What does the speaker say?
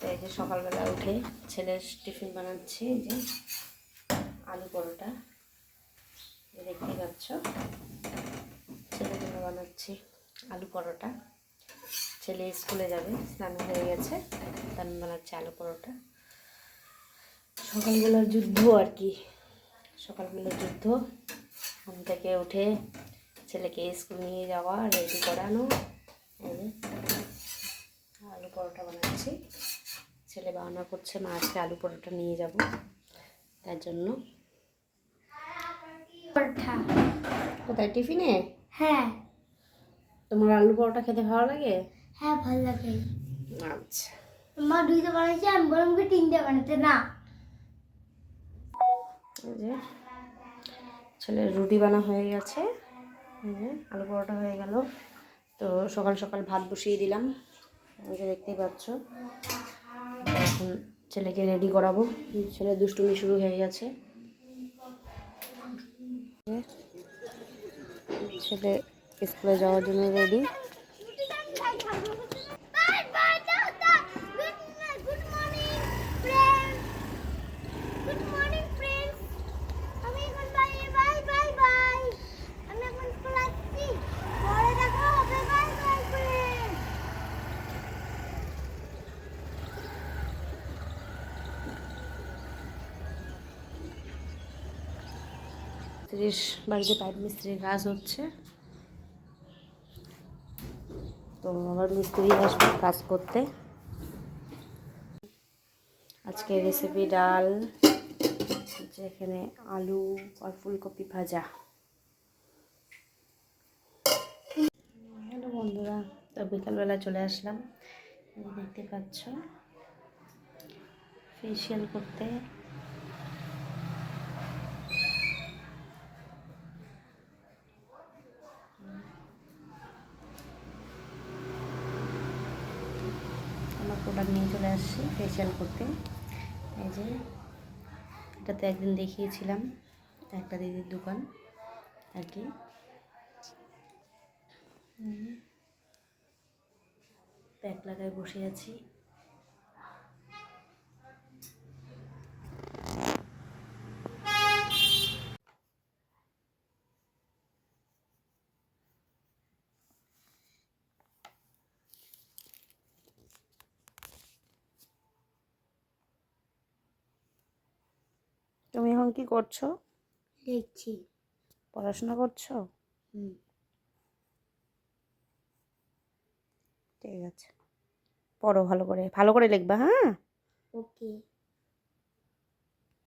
তো এই যে সকালবেলা উঠে ছেলের টিফিন বানাচ্ছি, যে আলু পরোটা দেখতেই পাচ্ছ। ছেলের জন্য বানাচ্ছি আলু পরোটা। ছেলে স্কুলে যাবে, স্নান হয়ে গেছে, তার বানাচ্ছে আলু পরোটা। সকালবেলার যুদ্ধ আর কি, সকালবেলার যুদ্ধ। ঘুম থেকে উঠে ছেলেকে স্কুল নিয়ে যাওয়া, রেডি করানো। আলু পরোটা বানাচ্ছি, ছেলে বায়না করছে মা আজকে আলু পরোটা নিয়ে যাব, তার জন্য। কোথায় টিফিনে? হ্যাঁ। তোমার আলু পরোটা খেতে ভালো লাগে? হ্যাঁ ভালো লাগে। আচ্ছা, মা দুইটা বানাইছে, আমি বললাম কি তিনটা বানাতে না। এই যে ছেলের রুটি বানা হয়ে গেছে, এই যে আলু পরোটা হয়ে গেল। তো সকাল সকাল ভাত বসিয়ে দিলাম, এই যে দেখতেই পাচ্ছ। এখন ছেলেকে রেডি করাবো, ছেলে দুষ্টুমি শুরু হয়ে গেছে। ছেলে স্কুলে যাওয়ার জন্য রেডি। বাড়িতে পাইপ মিস্ত্রির কাজ হচ্ছে, তো আবার মিস্ত্রি আসবে কাজ করতে। আজকে রেসিপি ডাল, যেখানে আলু আর ফুলকপি ভাজা। হ্যালো বন্ধুরা, তো বিকালবেলা চলে আসলাম, দেখতে পাচ্ছ, ফেসিয়াল করতে। আমার প্রোডাক্ট নিয়ে চলে আসছি ফেসিয়াল করতে। এই যে এটাতে একদিন দেখিয়েছিলাম, একটা দিদির দোকান আর কি। প্যাক লাগায় বসে আছি। তুমি এখন কি করছো? দেখছি। পড়াশোনা করছো? হুম। ঠিক আছে, পড়ো ভালো করে, ভালো করে লিখবা। হ্যাঁ, ওকে।